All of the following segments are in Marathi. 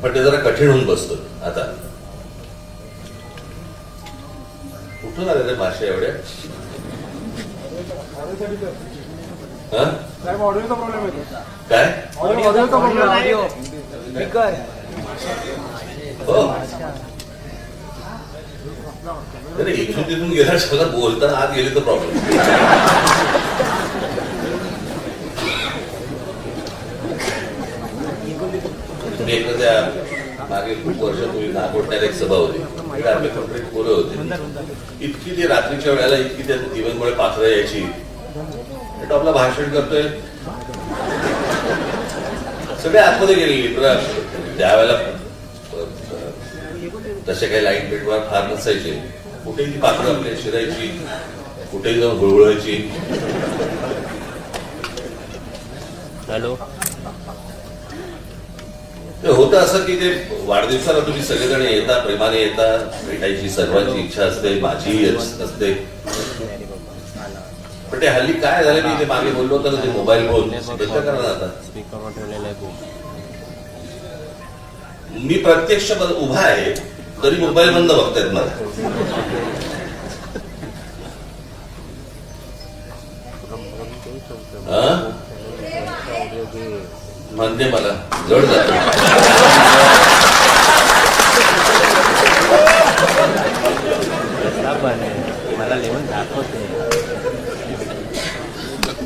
पण ते जरा कठीण होऊन बसतं आता. कुठून आले रे माश्या एवढ्या? काय हो इथून तिथून गेला सगळं बोलताना आत गेले तर प्रॉब्लेम. तुम्ही एखाद्या मागे खूप वर्षापूर्वी नागोठण्यात एक सभा होती, आपले कंप्लीट पोरं होते. इतकी ती रात्रीच्या वेळेला इतकी त्या दिवसमुळे पाखरं यायची. आपलं भाषण करतोय, सगळे आतमध्ये गेलेली. त्यावेळेला तसे काही लाईट पेटवार फार नसायचे. कुठेही ती पाखरं आपल्या शिरायची, कुठेही जाऊन हुळहुळायची. हॅलो, होतं असं की ते वाढदिवसाला तुम्ही सगळेजण येता, प्रेमाने येता, भेटायची सर्वांची इच्छा असते, माझीही असते. पण ते हल्ली काय झालं, मी ते मागे बोललो होतं ना, ते मोबाईल फोन बंद करा ना आता. मी प्रत्यक्ष उभा आहे तरी मोबाईल बंद बघतायत मला. म्हणजे मला जड जात. मला लिहून दाखवते.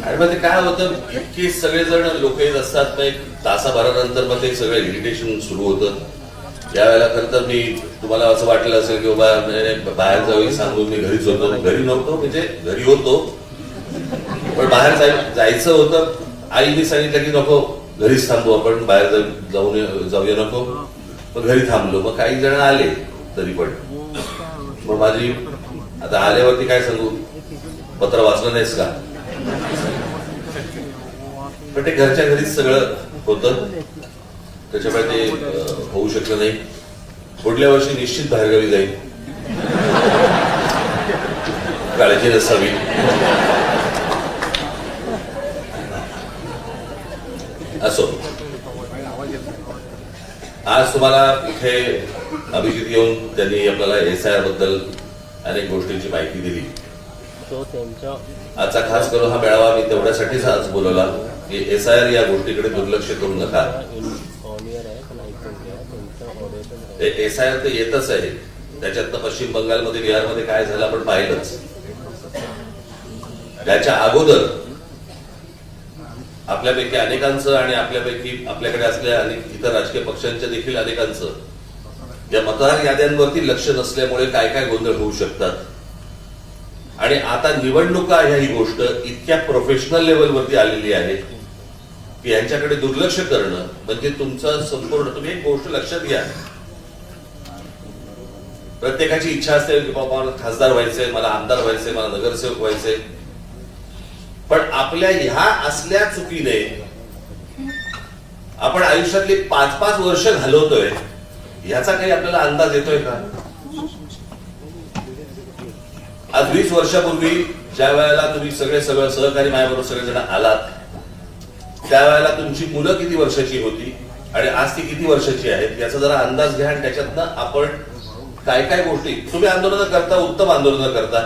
आणि मग ते काय होतं, इतके सगळेजण लोक येत असतात, मग एक तासाभरानंतर मग ते सगळं इरिटेशन सुरू होतं. यावेळेला खरं तर मी तुम्हाला असं वाटलं असेल की बाबा बाहेर जाऊ सांगून मी घरीच होतो. घरी नव्हतो, म्हणजे घरी होतो पण बाहेर जायचं होतं. आईने सांगितलं की नको, घरीच थांबू आपण, बाहेर जाऊया नको. मग घरी थांबलो. मग काही जण आले तरी पण. मग माझी आता आल्यावरती काय सांगू, पत्र वाचलं नाहीस का? पण ते घरच्या घरीच सगळं होतं, त्याच्यामुळे ते होऊ शकलं नाही. पुढल्या वर्षी निश्चित बाहेरगावी जाईल, काळजी नसावी. असो, आज तुम्हाला इथे अभिजित येऊन त्यांनी आपल्याला SIR बद्दल अनेक गोष्टींची माहिती दिली. आजचा खास करून हा मेळावा मी तेवढ्यासाठीच आज बोलवला की SIR या गोष्टीकडे दुर्लक्ष करू नका. SIR तर येतच आहे, त्याच्यातनं पश्चिम बंगालमध्ये, बिहारमध्ये काय झालं आपण पाहिलंच. त्याच्या अगोदर आपल्यापैकी अनेकांचं आणि आपल्यापैकी आपल्याकडे असलेल्या अनेक इतर राजकीय पक्षांच्या देखील अनेकांचं या मतदार याद्यांवरती लक्ष नसल्यामुळे काय काय गोंधळ होऊ शकतात. आणि आता निवडणुका ह्या ही गोष्ट इतक्या प्रोफेशनल लेवलवरती आलेली आहे की यांच्याकडे दुर्लक्ष करणं म्हणजे तुमचं संपूर्ण. तुम्ही एक गोष्ट लक्षात घ्या, प्रत्येकाची इच्छा असते की बाबा मला खासदार व्हायचंय, मला आमदार व्हायचंय, मला नगरसेवक व्हायचंय. पण आपल्या ह्या असल्या चुकीने आपण आयुष्यातली 5-5 वर्ष घालवतोय, ह्याचा काही आपल्याला अंदाज येतोय का? आज 20 वर्षापूर्वी ज्या वेळेला तुम्ही सगळं सहकारी माझ्याबरोबर सगळेजण आलात, त्यावेळेला तुमची मुलं किती वर्षाची होती आणि आज ती किती वर्षाची आहेत याचा जरा अंदाज घ्या. आणि त्याच्यातनं आपण काय काय गोष्टी, तुम्ही आंदोलनं करता, उत्तम आंदोलनं करता,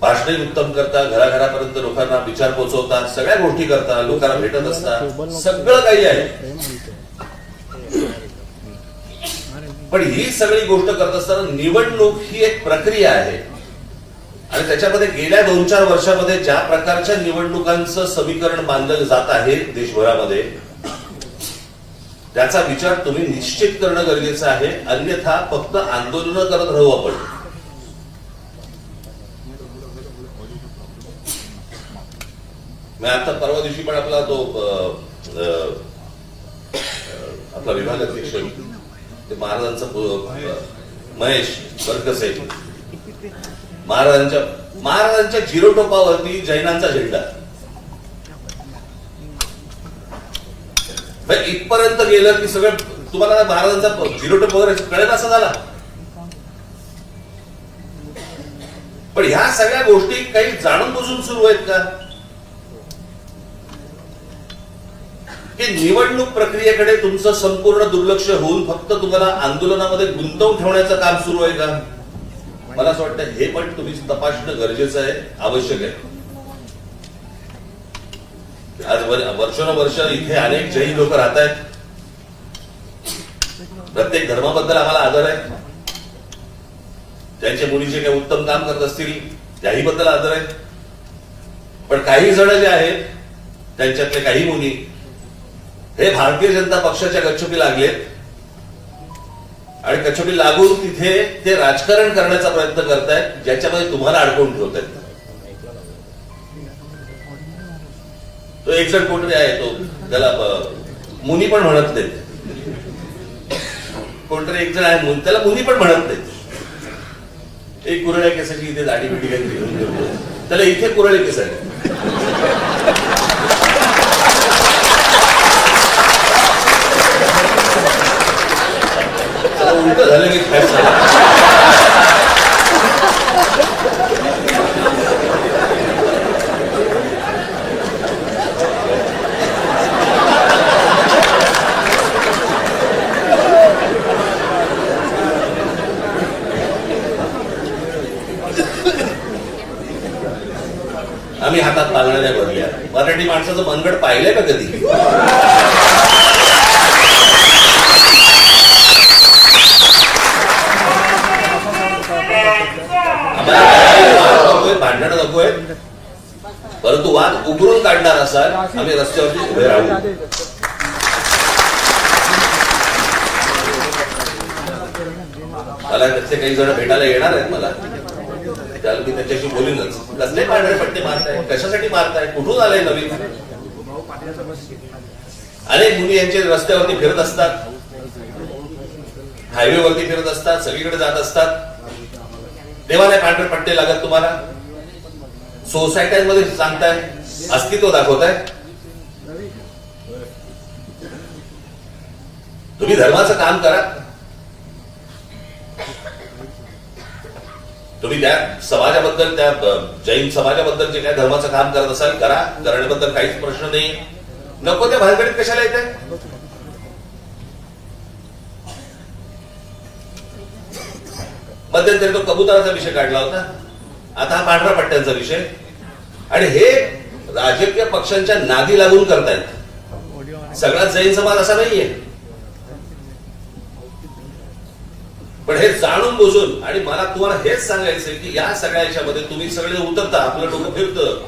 भाषणही उत्तम करता, घराघरापर्यंत लोकांना विचार पोहोचवता, सगळ्या गोष्टी करता, लोकांना भेटत असता, सगळं काही आहे. पण ही सगळी गोष्ट करत असताना निवडणूक ही एक प्रक्रिया आहे आणि त्याच्यामध्ये गेल्या 2-4 वर्षामध्ये ज्या प्रकारच्या निवडणुकांचं समीकरण बांधलं जात आहे देशभरामध्ये, त्याचा विचार तुम्ही निश्चित करणं गरजेचं आहे. अन्यथा फक्त आंदोलन करत राहू आपण. मी आता परवा दिवशी पण आपला तो आपला विभाग अध्यक्ष ते महाराजांचा महेश बरकसे, महाराजांच्या जिरोटोपावरती जैनांचा झेंडा इथपर्यंत गेलं की सगळं तुम्हाला महाराजांचा झिरोटोप वगैरे कळेल असं झाला. पण ह्या सगळ्या गोष्टी काही जाणून बुजून सुरू आहेत का? की निवडणूक प्रक्रियेकडे तुमचं संपूर्ण दुर्लक्ष होऊन फक्त तुम्हाला आंदोलनामध्ये गुंतवून ठेवण्याचं काम सुरू आहे का? मला असं वाटतं हे पण तुम्ही तपासणं गरजेचं आहे, आवश्यक आहे. आज वर्षानुवर्ष इथे अनेक जैन लोक राहत आहेत. प्रत्येक धर्माबद्दल आम्हाला आदर आहे. त्यांच्या मुली जे काही उत्तम काम करत असतील त्याही बद्दल आदर आहे. पण काही जण जे आहेत त्यांच्यातले काही मुली हे भारतीय जनता पक्षाच्या गच्चोपी लागलेत आणि गच्चोपी लागून तिथे ते राजकारण करण्याचा प्रयत्न करतायत, ज्याच्यामध्ये तुम्हाला अडकवून ठेवतायत. तो एक जण कोणतरी आहे, तो त्याला मुनी पण म्हणत नाहीत. कोणतरी एक जण आहे, त्याला मुनी पण म्हणत नाहीत. एक कुरळ्या केसाची इथे दाढी बिडी काहीतरी घेऊन ठेवतो, त्याला इथे कुरळे केस आहे. उलट झालं की काय आम्ही हातात पाळण्याच्या भरल्या. मराठी माणसाचं मनगड पाहिलंय का कधी? भांडण नकोय, परंतु वाद उघडून काढणार असाल आम्ही रस्त्यावरती उभे राहू. मला त्याचे काही जण भेटायला येणार आहेत. मला त्याला मी त्याच्याशी बोलीनच. कसले पांढरे पट्टे मारताय, कशासाठी मारताय, कुठून आलंय नवीन? अनेक मुली यांचे रस्त्यावरती फिरत असतात, हायवेवरती फिरत असतात, सगळीकडे जात असतात. तेव्हा नाही पांढरे पट्टे लागत तुम्हाला. सोसायट्यांमध्ये सांगताय, अस्तित्व दाखवताय. तुम्ही धर्माचं काम करा. तुम्ही त्या समाजाबद्दल, त्या जैन समाजाबद्दल जे काय धर्माचं काम करत असाल करा, करण्याबद्दल काहीच प्रश्न नाही. नको त्या भानगडीत कशाला येते? मध्यंतरी तो कबुतराचा विषय काढला होता, आता हा पांढऱ्या पट्ट्यांचा विषय. आणि हे राजकीय पक्षांच्या नादी लागून करतायत. सगळा जैन समाज असा नाहीये, पण हे जाणून बुजून. आणि मला तुम्हाला हेच सांगायचंय की या सगळ्या याच्यामध्ये तुम्ही सगळे उतरता, आपलं डोकं फिरतं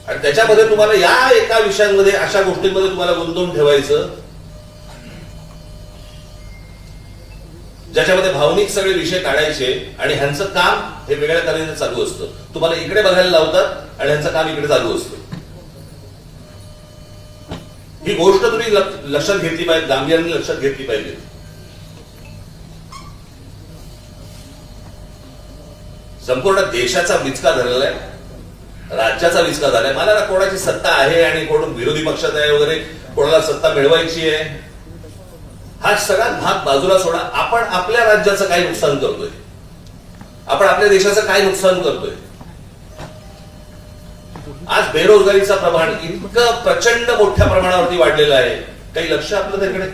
आणि त्याच्यामध्ये तुम्हाला या एका विषयांमध्ये, अशा गोष्टींमध्ये तुम्हाला गुंतवून ठेवायचं ज्याच्यामध्ये भावनिक सगळे विषय काढायचे. आणि ह्यांचं काम हे वेगळ्या तऱ्हेने चालू असतं. तुम्हाला इकडे बघायला लावतात आणि ह्यांचं काम इकडे चालू असतं. ही गोष्ट तुम्ही लक्षात घेतली पाहिजे, गांभीर्याने लक्षात घेतली पाहिजे. संपूर्ण देशाचा विचका झालेला आहे, राज्याचा विचका झालाय. मला ना कोणाची सत्ता आहे आणि कोण विरोधी पक्षात आहे वगैरे, कोणाला सत्ता मिळवायची आहे, हा सगळा भाग बाजूला सोडा. आपण आपल्या राज्याचं काय नुकसान करतोय, आपण आपल्या देशाचं काय नुकसान करतोय. आज बेरोजगारीचं प्रमाण इतकं प्रचंड मोठ्या प्रमाणावरती वाढलेलं आहे, काही लक्ष आपलं त्याकडे?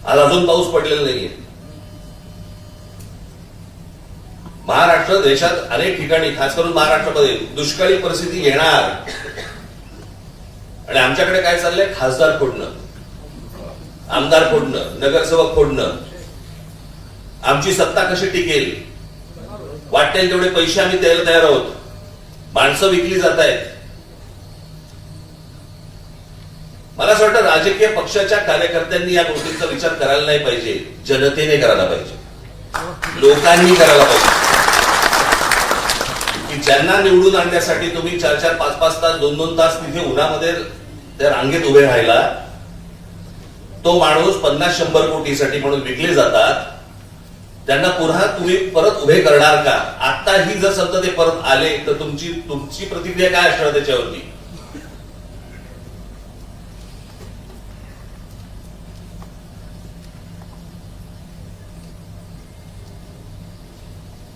आज अजून पाऊस पडलेला नाहीये. महाराष्ट्र देशात अनेक ठिकाणी, खास करून महाराष्ट्रामध्ये दुष्काळी परिस्थिती येणार. आणि आमच्याकडे काय चाललंय? खासदार फोडणं, आमदार फोडणं, नगरसेवक फोडणं. आमची सत्ता कशी टिकेल, वाटेल तेवढे पैसे आम्ही द्यायला तयार आहोत. माणसं विकली जात आहेत. मला असं वाटतं राजकीय पक्षाच्या कार्यकर्त्यांनी या गोष्टींचा विचार करायला नाही पाहिजे, जनतेने करायला पाहिजे, लोकांनी करायला पाहिजे. की ज्यांना निवडून आणण्यासाठी तुम्ही 4-4, 5-5 तास, 2-2 तास तिथे उन्हामध्ये त्या रांगेत उभे राहिला, तो माणूस 50-100 कोटीसाठी म्हणून विकले जातात. त्यांना पुन्हा तुम्ही परत उभे करणार का? आताही जर समजा ते परत आले तर तुमची प्रतिक्रिया काय असणार त्याच्यावरती?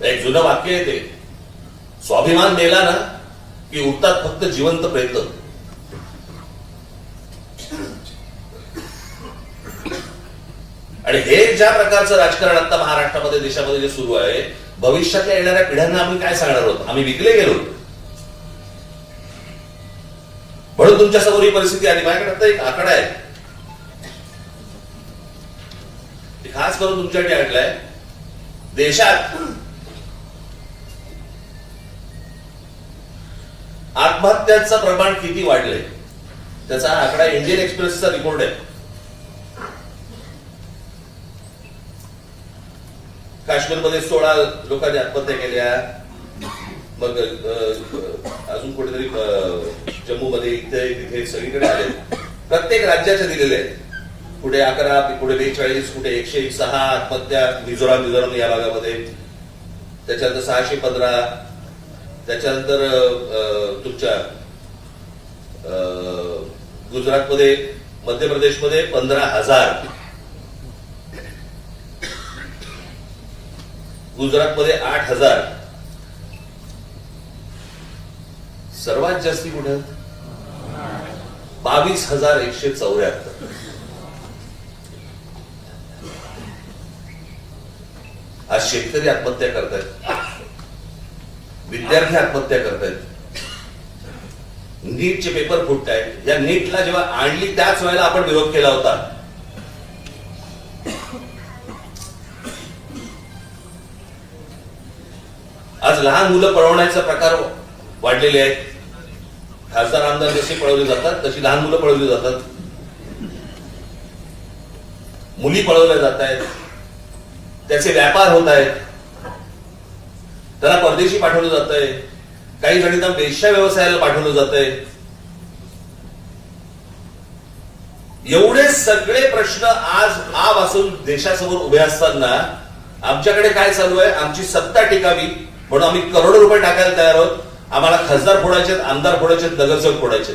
एक जुनं वाक्य आहे ते, स्वाभिमान मेला ना की उठतात फक्त जिवंत प्रेत. आणि हे ज्या प्रकारचं राजकारण आता महाराष्ट्रामध्ये देशामध्ये जे सुरू आहे, भविष्यातल्या येणाऱ्या पिढ्यांना आम्ही काय सांगणार आहोत? आम्ही विकले गेलो म्हणून तुमच्या समोर ही परिस्थिती आली. माझ्याकडे आता एक आकडा आहे, खास करून तुमच्यासाठी आणलाय. देशात आत्महत्यांचं प्रमाण किती वाढलंय त्याचा आकडा इंडियन एक्सप्रेसचा रिपोर्ट आहे. काश्मीरमध्ये 16 लोकांनी आत्महत्या केल्या, मग अजून कुठेतरी जम्मूमध्ये इथे तिथे सगळीकडे आले. प्रत्येक राज्याच्या दिलेले आहेत. कुठे 11, कुठे 42, कुठे 106 आत्महत्या मिझोराम या भागामध्ये. त्याच्यानंतर 615, त्याच्यानंतर तुमच्या गुजरातमध्ये, मध्य प्रदेशमध्ये 15,000, गुजरातमध्ये 8,000. सर्वात जास्ती कुठे 22,174. आज शेतकरी आत्महत्या करतायत, विद्यार्थी आत्महत्या करतायत, नीटचे पेपर फुटत आहेत. या नीटला जेव्हा आणली त्याच वेळेला आपण विरोध केला होता. आज लहान मुलं पळवण्याचा प्रकार वाढलेले आहेत. खासदार आमदार जसे पळवले जातात तशी लहान मुलं पळवली जातात, मुली पळवल्या जात आहेत, त्याचे व्यापार होत आहेत, त्यांना परदेशी पाठवलं जात आहे, काही जणींना वेश्या व्यवसायाला पाठवलं जात आहे. एवढे सगळे प्रश्न आज आपासून देशासमोर उभे असताना आमच्याकडे काय चालू आहे? आमची सत्ता टिकावी म्हणून आम्ही करोडो रुपये टाकायला तयार आहोत. आम्हाला खासदार फोडायचे, आमदार फोडायचे, नगरसेवक फोडायचे.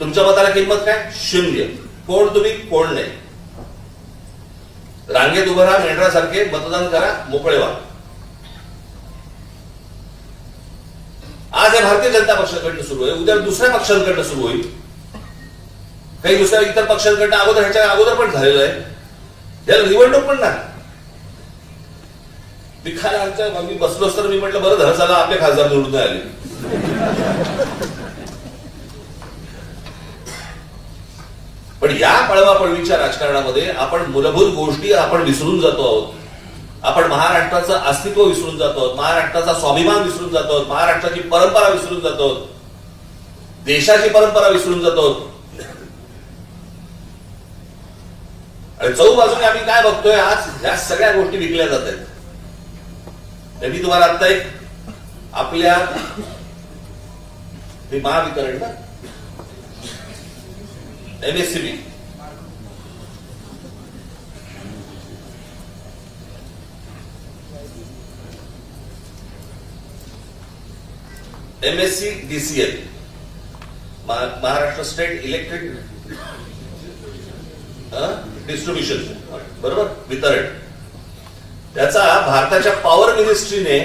तुमच्या मताला किंमत काय? 0. कोण तुम्ही, कोण नाही. रांगेत उभं राहा, मेंढरासारखे मतदान करा, मोकळे व्हा. आज हे भारतीय जनता पक्षाकडनं सुरू आहे, उद्या दुसऱ्या पक्षांकडनं सुरू होईल. काही दुसऱ्या इतर पक्षांकडनं ह्याच्या अगोदर पण झालेलं आहे. याला निवडणूक पण नाही. मी बसलो असताना मी म्हटलं बरं झालं चला आपले खासदार निवडून आले. पण या पळवापळवीच्या राजकारणामध्ये आपण मूलभूत गोष्टी आपण विसरून जातो आहोत. आपण महाराष्ट्राचं अस्तित्व विसरून जातो आहोत, महाराष्ट्राचा स्वाभिमान विसरून जातो आहोत, महाराष्ट्राची परंपरा विसरून जातो आहोत, देशाची परंपरा विसरून जातो आहोत. आणि चौबाजूने आम्ही काय बघतोय? आज या सगळ्या गोष्टी विकल्या जात आहेत. मी तुम्हाला आता एक आपल्या महावितरण ना MSCB MSCDCL Maharashtra state electric distribution, बरोबर, वितरण. त्याचा भारताच्या पॉवर मिनिस्ट्रीने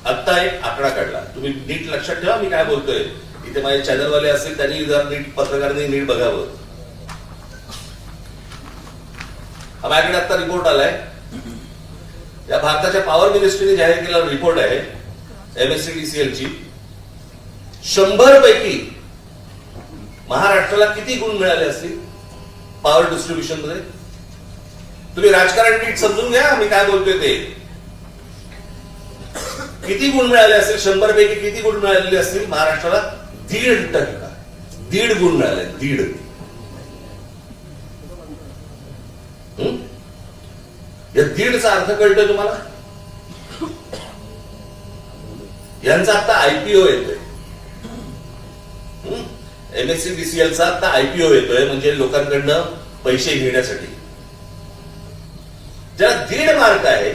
आता एक आकडा काढला. तुम्ही नीट लक्षात ठेवा मी काय बोलतोय. इथे माझे चॅनलवाले असतील त्यांनी जर नीट पत्रकारांनी नीट बघावं. माझ्याकडे आता रिपोर्ट आलाय. या भारताच्या पॉवर मिनिस्ट्रीने जाहीर केलेला रिपोर्ट आहे MSCDCL ची. 100 पैकी महाराष्ट्राला किती गुण मिळाले असतील पॉवर डिस्ट्रीब्युशन मध्ये? तुम्ही राजकारण नीट समजून घ्या मी काय बोलतोय ते. किती गुण मिळाले असतील? 100 पैकी किती गुण मिळालेले असतील महाराष्ट्राला? 1.5%. 1.5 गुण मिळाले. 1.5. या 1.5चा अर्थ कळतोय तुम्हाला? यांचा आता IPO येतोय. MSCDCLचा आता IPO येतोय, म्हणजे लोकांकडनं पैसे घेण्यासाठी. ज्याला 1.5 मार्क आहे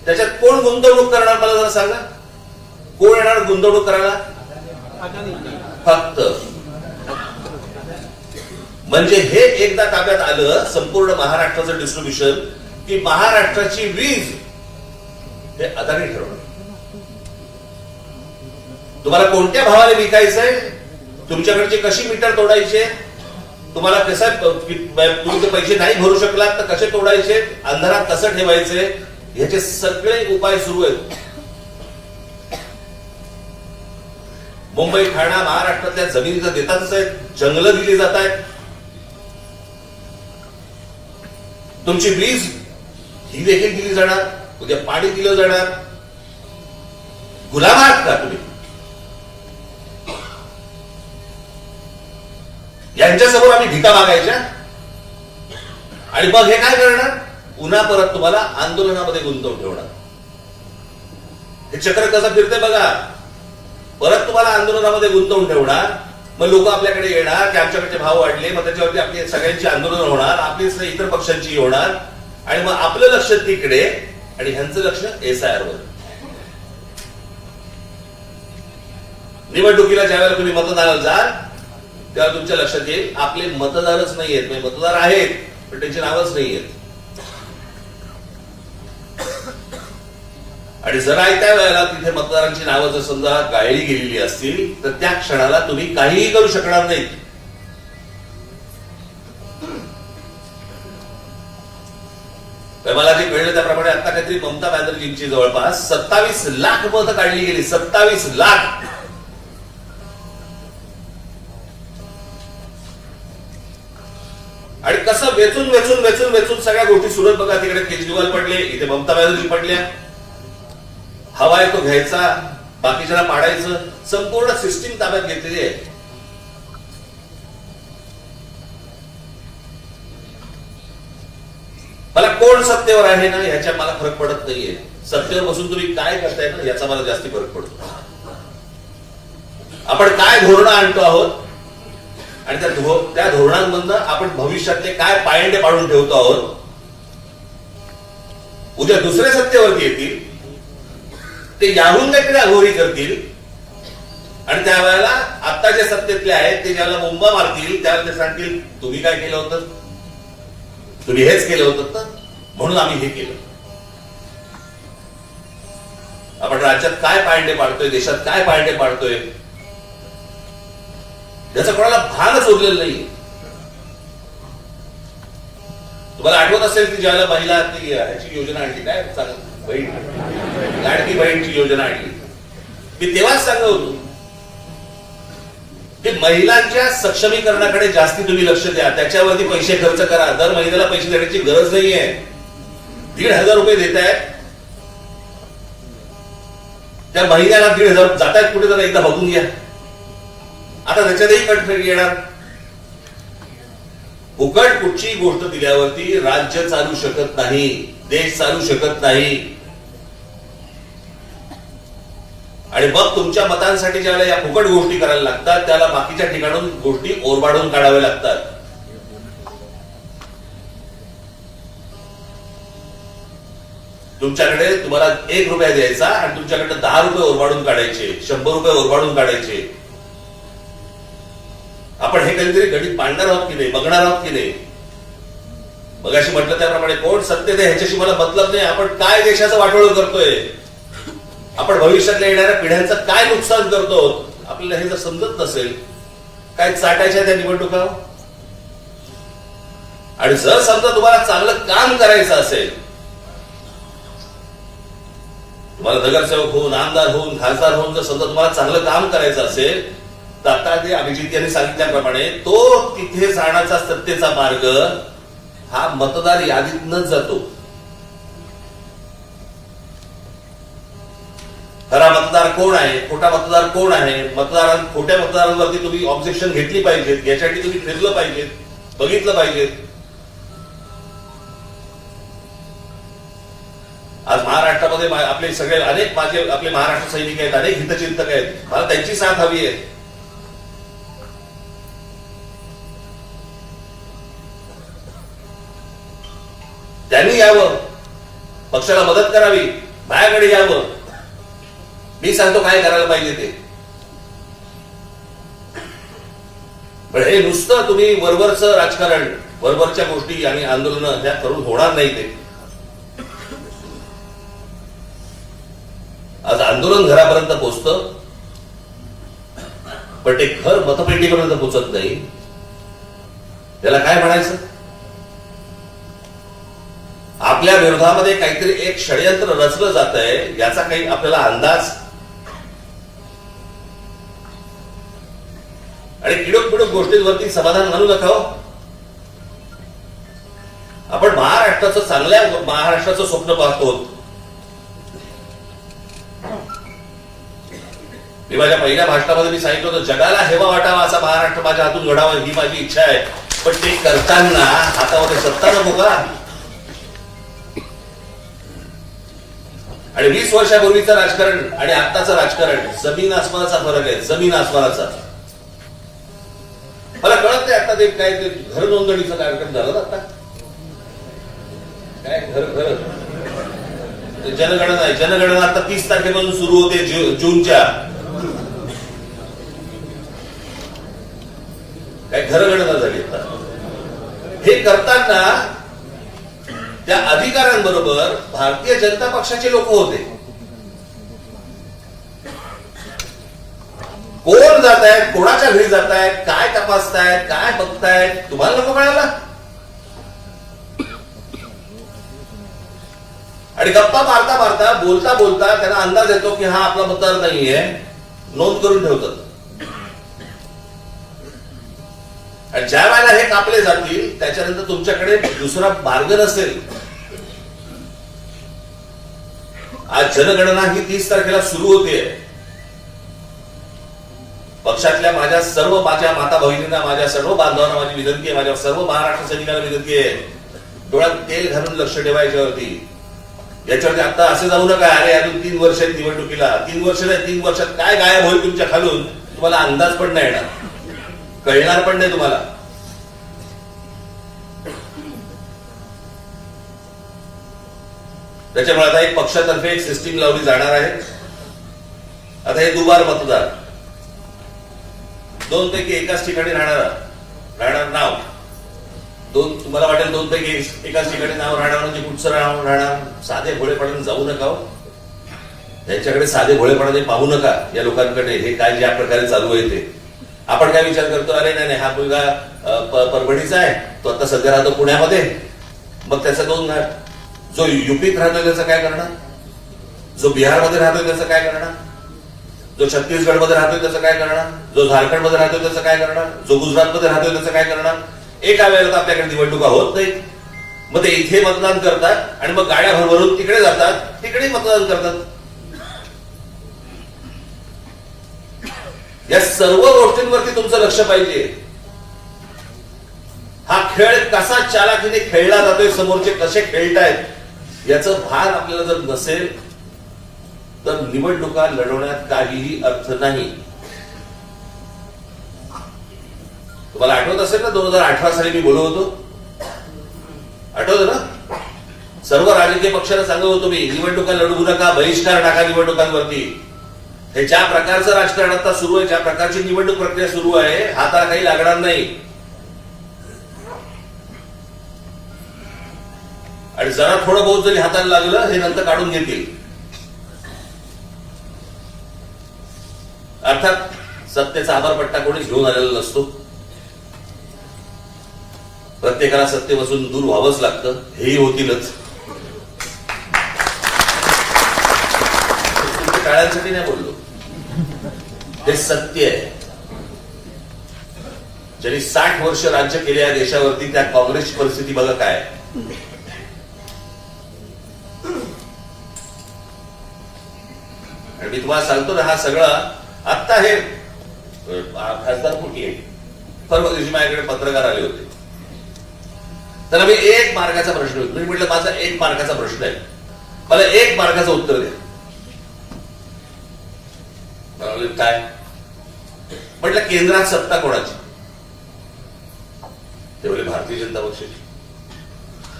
त्याच्यात कोण गुंतवणूक करणार मला जरा सांगा. कोण येणार गुंतवणूक करायला? फक्त. म्हणजे हे एकदा ताब्यात आलं संपूर्ण महाराष्ट्राचं डिस्ट्रीब्युशन की महाराष्ट्राची वीज हे अदानी ठरवणार. तुम्हाला कोणत्या भावाने विकायचंय, तुमच्याकडचे कशी मीटर तोडायचे, तुम्हाला कसा तुम्ही ते पैसे नाही भरू शकलात तर कसे तोडायचे, अंधारात कसं ठेवायचे, याचे सगळे उपाय सुरू आहेत. मुंबई ठाणा महाराष्ट्रातल्या जमिनी तर देतातच आहेत, जंगलं दिली जात आहेत. तुमची वीज ही देखील दिली जाणार, उद्या पाणी दिलं जाणार. गुलाम आहात का तुम्ही? यांच्यासमोर आम्ही भिका मागायच्या आणि मग हे काय करणार, पुन्हा परत तुम्हाला आंदोलनामध्ये गुंतवून ठेवणार. हे चक्र कसं फिरते बघा. परत तुम्हाला आंदोलनामध्ये गुंतवून ठेवणार, मग लोक आपल्याकडे येणार की आमच्याकडचे भाव वाढले, मग त्याच्यावरती आपली सगळ्यांची आंदोलन होणार, आपली इतर पक्षांची होणार आणि मग आपलं लक्ष तिकडे आणि ह्यांचं लक्ष SIR वर. निवडणुकीला ज्यावेळेला तुम्ही मतदानाला जाल तेव्हा तुमच्या लक्षात येईल आपले मतदारच नाहीयेत, म्हणजे मतदार आहेत पण त्यांची नावच नाहीयेत. आणि जर त्या वेळेला तिथे मतदारांची नावं जर समजा गाळली गेलेली असतील तर त्या क्षणाला तुम्ही काहीही करू शकणार नाही. मला जे कळलं त्याप्रमाणे आता काहीतरी ममता बॅनर्जींची जवळपास 27 लाख मतं काढली गेली. 27 लाख. आणि कसं वेचून वेचून वेचून वेचून सगळ्या गोष्टी सुरत बघा. तिकडे केजरीवाल पडले, इथे ममता बॅनर्जी पडल्या. हवा आहे तो घ्यायचा, बाकीच्याला पाडायचं, संपूर्ण सिस्टीम ताब्यात घेतलेली आहे. मला कोण सत्तेवर आहे ना ह्याच्या मला फरक पडत नाहीये. सत्तेवर बसून तुम्ही काय करताय ना याचा मला जास्ती फरक पडतो. आपण काय धोरणं आणतो आहोत आणि त्या धोरणांमधनं आपण भविष्यातले काय पायंडे पाडून ठेवतो आहोत. उद्या दुसरे सत्तेवरती येतील, ते याहून काहीतरी अघोरी करतील आणि त्यावेळेला आता जे सत्तेतले आहेत ते ज्याला मुंबा मारतील त्यावेळेला ते सांगतील तुम्ही काय केलं होतं, तुम्ही हेच केलं होतं ना म्हणून आम्ही हे केलं. आपण राज्यात काय पायंडे पाडतोय, देशात काय पायंडे पाडतोय याचं कोणाला भानच उरलेलं नाही. तुम्हाला आठवत असेल की ज्याला महिला ह्याची योजना आणली, काय बहीण लाडकी बहीणची योजना आणली, मी तेव्हाच सांगत होतो की महिलांच्या सक्षमीकरणाकडे जास्ती तुम्ही लक्ष द्या, त्याच्यावरती पैसे खर्च करा. दर महिन्याला पैसे देण्याची गरज नाहीये. 1,500 रुपये देत आहेत, त्या महिन्याला 1,500 जात आहेत कुठे, जरा एकदा बघून घ्या. आता त्याच्यातही कटफेट येणार. फुकट कुठची गोष्ट दिल्यावरती राज्य चालू शकत नाही, देश चालू शकत नाही. आणि मग तुमच्या मतांसाठी ज्याला या फुकट गोष्टी करायला लागतात त्याला बाकीच्या ठिकाणून गोष्टी ओरबाडून काढाव्या लागतात. तुमच्याकडे तुम्हाला 1 रुपया द्यायचा आणि तुमच्याकडे 10 रुपये ओरबाडून काढायचे, 100 रुपये ओरबाडून काढायचे. आपण हे कधीतरी गणित मांडणार आहोत की नाही, बघणार आहोत की नाही. मगाशी म्हटलं त्याप्रमाणे कोण सत्तेत आहे ह्याच्याशी मला मतलब नाही. आपण काय देशाचं वाटोळं करतोय, आपण भविष्यातल्या येणाऱ्या पिढ्यांचं काय नुकसान करतो, आपल्याला हे जर समजत नसेल काय चाटायच्या त्या निवडणुका. आणि जर समजा तुम्हाला चांगलं काम करायचं असेल, तुम्हाला नगरसेवक होऊन, आमदार होऊन, खासदार होऊन जर समजा तुम्हाला चांगलं काम करायचं असेल तर आता ते अभिजित यांनी सांगितल्याप्रमाणे तो तिथे जाण्याचा सत्तेचा मार्ग हा मतदार यादीतनच जातो. खरा मतदार कोण आहे, खोटा मतदार कोण आहे, खोट्या मतदारांवरती तुम्ही ऑब्जेक्शन घेतली पाहिजेत, यासाठी तुम्ही फिरलं पाहिजेत, बघितलं पाहिजेत. आज महाराष्ट्रामध्ये आपले सगळे अनेक आपले महाराष्ट्र सैनिक आहेत, अनेक हितचिंतक आहेत. मला त्यांची साथ हवी आहे. त्यांनी यावं, पक्षाला मदत करावी, माझ्याकडे यावं, मी सांगतो काय करायला पाहिजे ते. पण हे नुसतं तुम्ही वरवरचं राजकारण, वरवरच्या गोष्टी आणि आंदोलन त्या करून होणार नाही. ते आज आंदोलन घरापर्यंत पोहोचतं, पण ते घर मतपेटीपर्यंत पोहोचत नाही. त्याला काय म्हणायचं? आपल्या विरोधामध्ये काहीतरी एक षडयंत्र रचलं जात आहे याचा काही आपल्याला अंदाज? आणि किडूक पिडूक गोष्टींवरती समाधान मानू नका हो. आपण महाराष्ट्राचं, चांगल्या महाराष्ट्राचं स्वप्न पाहतो. मी माझ्या पहिल्या भाषणामध्ये मी सांगितलं होतं, जगाला हेवा वाटावा असा महाराष्ट्र माझ्या हातून घडावा ही माझी इच्छा आहे. पण ते करताना हातामध्ये सत्ता नको का? आणि 20 वर्षापूर्वीचं राजकारण आणि आत्ताचं राजकारण जमीन आसमानाचा फरक आहे, जमीन आसमानाचा. मला कळत नाही आता ते काय ते घर नोंदणीचा कार्यक्रम झाला ना आता, काय घर जनगणना आहे. जनगणना आता 30 तारखेपासून सुरू होते, जूनच्या. काय घरगणना झाली आता. हे करताना त्या अधिकाऱ्यांबरोबर भारतीय जनता पक्षाचे लोक होते. कोण जात आहेत, कोणाच्या घरी जात आहेत, काय तपासतायत, काय बघतायत, तुम्हाला नको कळायला? आणि गप्पा मारता मारता, बोलता बोलता त्यांना अंदाज येतो की हा आपला मतदार नाहीये, नोंद करून ठेवतात. आणि ज्या वेळेला हे कापले जातील त्याच्यानंतर तुमच्याकडे दुसरा मार्ग नसेल. आज जनगणना ही 30 तारखेला सुरू होते. पक्षातल्या माझ्या माता भगिनींना, माझ्या सर्व बांधवांना माझी विनंती आहे, माझ्या सर्व महाराष्ट्र सैनिकांना विनंती आहे, डोळ्यात तेल घालून लक्ष ठेवा याच्यावरती. याच्यावरती आता असे जाऊ नका, अरे अजून 3 वर्ष आहेत निवडणुकीला. 3 वर्ष नाही, 3 वर्षात काय गायब होईल तुमच्या खालून तुम्हाला अंदाज पण नाही येणार, कळणार पण नाही तुम्हाला. त्याच्यामुळे आता एक पक्षातर्फे एक सिस्टीम लावली जाणार आहे. आता हे दुबार मतदार, 2 पैकी एकाच ठिकाणी राहणार नाव. तुम्हाला वाटेल 2 पैकी एकाच ठिकाणी नाव राहणार म्हणजे कुठचं नाव राहणार? साधे भोळेपणाने जाऊ नका हो. त्यांच्याकडे साधे भोळेपणाने पाहू नका या लोकांकडे. हे काय ज्या प्रकारे चालू आहे ते आपण काय विचार करतो, अरे नाही हा मुलगा परभणीचा आहे, तो आता सध्या राहतो पुण्यामध्ये, मग त्याचा 2 जो युपीत राहतोय त्याचं काय करणार, जो बिहारमध्ये राहतोय त्याचं काय करणार, जो छत्तीसगड मध्ये राहतोय त्याचं काय करणार, जो झारखंड मध्ये राहतोय त्याचं काय करणार, जो गुजरात मध्ये राहतोय त्याचं काय करणार. एका वेळेला तर आपल्याकडे निवडणुका होत नाहीत. मग ते इथे मतदान करतात आणि मग गाड्या भरभरून तिकडे जातात, तिकडे मतदान करतात. या सर्व गोष्टींवरती तुमचं लक्ष पाहिजे. हा खेळ कसा चालाखीने खेळला जातोय, समोरचे कसे खेळतायत याचं भान आपल्याला जर नसेल तर निवडणुका लढवण्यात काहीही अर्थ नाही. तुम्हाला आठवत असेल ना 2018 साली मी बोललो होतो, आठवतं ना? सर्व राजकीय पक्षांना सांगत होतो मी, निवडणुका लढवू नका, बहिष्कार टाका निवडणुकांवरती. हे ज्या प्रकारचं राजकारण आता सुरू आहे, ज्या प्रकारची निवडणूक प्रक्रिया सुरू आहे, हाताला काही लागणार नाही. आणि जरा थोडं बहुत जरी हाताला लागलं हे नंतर काढून घेतील. अर्थात सत्तेचा आभारपट्टा कोणीच घेऊन आलेला नसतो. प्रत्येकाला सत्तेपासून दूर व्हावंच लागतं, हेही होतीलच. टाळ्यांसाठी नाही बोललो, हे सत्य आहे. ज्यांनी 60 वर्ष राज्य केले या देशावरती, त्या काँग्रेसची परिस्थिती बघा काय. आणि मी तुम्हाला सांगतो ना, हा सगळा आता हे खासदार कुठे आहे, परवा दिवशी माझ्याकडे पत्रकार आले होते. तर मी 1 मार्काचा प्रश्न होता. मी म्हटलं माझा 1 मार्काचा प्रश्न आहे, मला 1 मार्काचं उत्तर द्या. काय म्हटलं, केंद्रात सत्ता कोणाची? ते बोलले भारतीय जनता पक्षाची.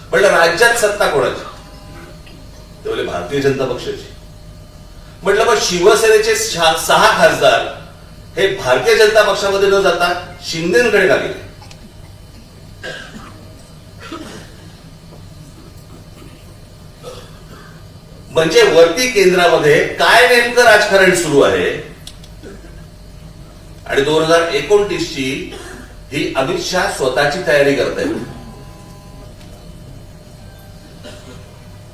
म्हटलं राज्यात सत्ता कोणाची? ते बोलले भारतीय जनता पक्षाची. म्हटलं मग शिवसेनेचे 6 खासदार हे भारतीय जनता पक्षामध्ये न जाता शिंदेकडे का गेले? म्हणजे वरती केंद्रामध्ये काय नेमकं राजकारण सुरू आहे आणि 2029 ची ही अमित शहा स्वतःची तयारी करतायत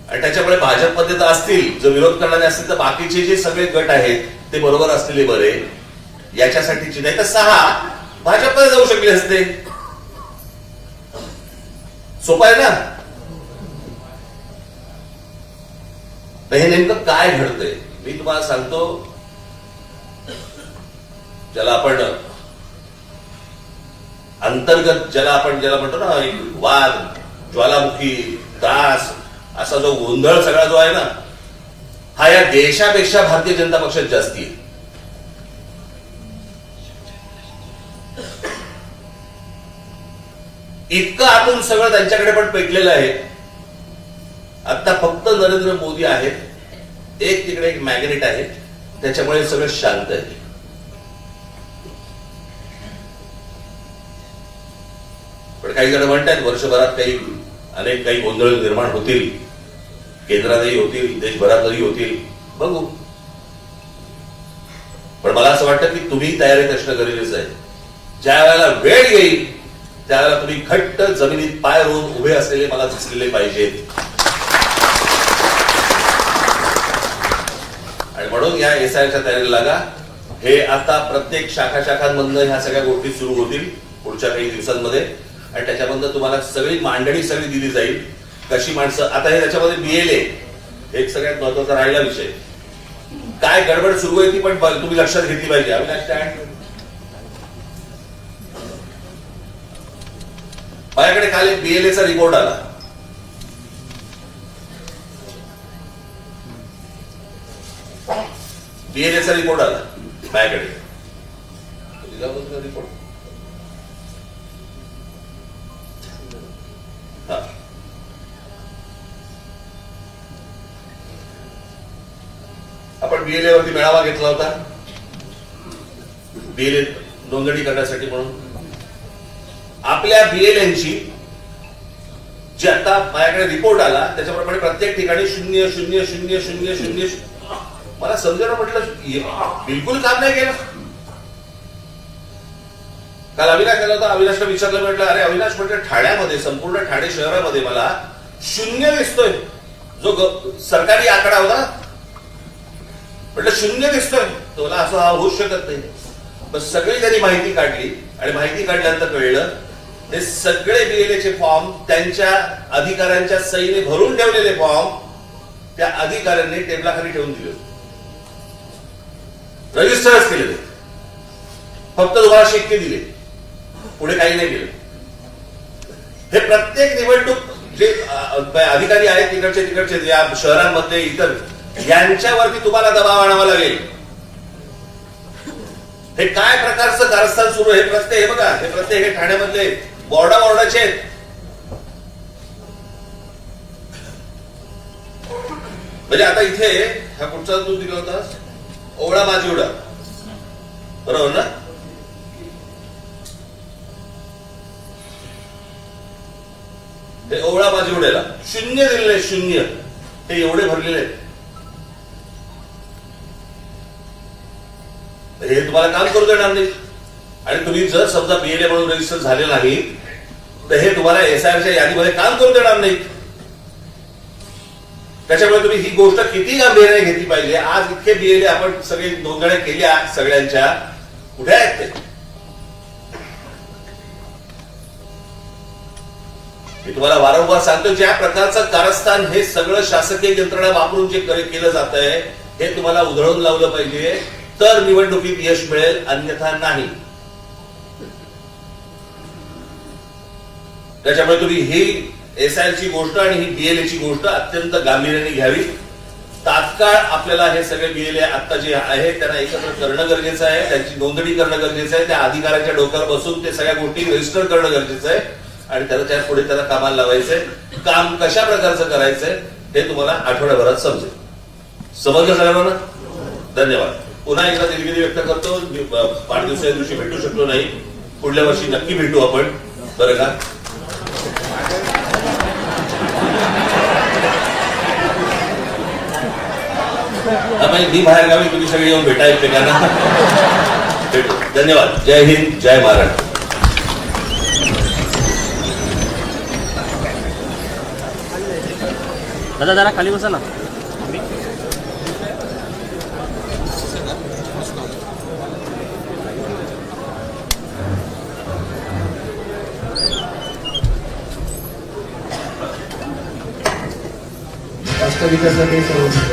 आणि त्याच्यामुळे भाजपमध्ये तर असतील, जर विरोध करणारे असतील तर बाकीचे जे सगळे गट आहेत ते बरोबर असलेले बरे, याच्यासाठीची नाही तर 6 भाजपमध्ये जाऊ शकले असते. सोपं आहे ना. तर हे नेमकं काय घडतंय मी तुम्हाला सांगतो. ज्याला आपण अंतर्गत, ज्याला म्हणतो ना, एक वाद, ज्वालामुखी, त्रास, असा जो गोंधळ सगळा जो आहे ना, हा या देशापेक्षा भारतीय जनता पक्षात जास्ती आहे. इतकं आतून सगळं त्यांच्याकडे पण पेटलेलं आहे. आता फक्त नरेंद्र मोदी आहेत, एक तिकडे एक मॅग्नेट आहे, त्याच्यामुळे सगळं शांत आहे. पण काही जण म्हणतात वर्षभरात काही गोंधळ निर्माण होतील, केंद्रातही होतील, देशभरातही होतील, बघू. पण मला असं वाटतं की तुम्ही तयारीत असणं गरजेचं आहे. ज्या वेळेला वेळ येईल त्यावेळेला तुम्ही घट्ट जमिनीत पाय रोवून उभे असलेले मला दिसलेले पाहिजेत. आणि म्हणून या एसआयच्या तयारीला लागा. हे आता प्रत्येक शाखांमधनं ह्या सगळ्या गोष्टी सुरू होतील पुढच्या काही दिवसांमध्ये आणि त्याच्यामधनं तुम्हाला सगळी मांडणी सगळी दिली जाईल. कशी माणसं, आता हे त्याच्यामध्ये बीएलए एक सगळ्यात महत्वाचा राहिला विषय. काय गडबड सुरू आहे ती पण तुम्ही लक्षात घेतली पाहिजे. अविनाश माझ्याकडे काल एक बीएलएचा रिपोर्ट आला. बीएलएचा रिपोर्ट आला माझ्याकडे. रिपोर्ट आपण बीएलए वरती मेळावा घेतला होता, बीएलए नोंदणी करण्यासाठी. म्हणून आपल्या बीएलएनची जे आता माझ्याकडे रिपोर्ट आला त्याच्याप्रमाणे प्रत्येक ठिकाणी 0,0,0,0,0,0. मला समजायला म्हटलं बिलकुल काम नाही केलं. काल अविनाश आला होता, अविनाशला विचारलं, म्हटलं अरे अविनाश, म्हटलं ठाण्यामध्ये, संपूर्ण ठाणे शहरामध्ये मला 0 दिसतोय. जो सरकारी आकडा होता म्हटलं 0 दिसतोय, तुला असं होऊच शकत नाही. पण सगळी त्यांनी माहिती काढली आणि माहिती काढल्यानंतर कळलं ते सगळे बीएलएचे फॉर्म त्यांच्या अधिकाऱ्यांच्या सहीने भरून ठेवलेले फॉर्म त्या अधिकाऱ्यांनी टेबलाखाली ठेवून दिले, रजिस्टरच केले. ते फक्त तुम्हाला शिक्के दिले, पुढे काही नाही केलं. हे प्रत्येक निवडणूक जे अधिकारी आहेत तिकडचे या शहरांमध्ये इतर, यांच्यावरती तुम्हाला दबाव आणावा लागेल. हे काय प्रकारचं कारस्थान सुरू आहे. हे बघा, हे प्रत्येक हे ठाण्यामधले बोर्डाचे आहेत. म्हणजे आता इथे हा कुठचा तू दिला होतास, ओवळा माजिवडा, बरोबर ना. हे ओवळा माजिवड्याला 0 दिलेले, 0. हे एवढे भरलेले आहेत. हे तुम्हाला काम करू देणार नाही. आणि तुम्ही जर समजा बीएलए म्हणून रजिस्टर झाले नाही तर हे तुम्हाला एसआयच्या यादीमध्ये काम करू देणार नाही. त्याच्यामुळे तुम्ही ही गोष्ट किती गांभीर्याने घेतली पाहिजे. आज इतके बीएलए आपण सगळे नोंदण्या केल्या सगळ्यांच्या, कुठे आहेत ते. मी तुम्हाला वारंवार सांगतो, ज्या प्रकारचं कारस्थान हे सगळं शासकीय यंत्रणा वापरून जे केलं जात आहे हे तुम्हाला उधळून लावलं पाहिजे, तर निवडणुकीत यश मिळेल, अन्यथा नाही. त्याच्यामुळे तुम्ही ही एसआयची गोष्ट आणि ही बीएलएची गोष्ट अत्यंत गांभीर्याने घ्यावी. तात्काळ आपल्याला हे सगळे बीएलए आता जे आहे त्यांना एकत्र करणं गरजेचं आहे, त्यांची नोंदणी करणं गरजेचं आहे, त्या अधिकाऱ्यांच्या डोक्यावर बसून ते सगळ्या गोष्टी रजिस्टर करणं गरजेचं आहे आणि त्याच्या पुढे त्याला कामाला लावायचंय. काम कशा प्रकारचं करायचंय हे तुम्हाला आठवड्याभरात समजेल. समजलं सगळ्यांना? धन्यवाद. पुन्हा एकदा दिलगिरी व्यक्त करतो. वाढदिवसाच्या दिवशी भेटू शकलो नाही, पुढल्या वर्षी नक्की भेटू आपण, बरं का. म्हणजे मी बाहेर गावी, तुम्ही सगळे येऊन भेटा एकमेकांना. भेटू. धन्यवाद. जय हिंद, जय महाराष्ट्र. दादा जरा खाली बसा ना. राष्ट्र विकासासाठी सर्व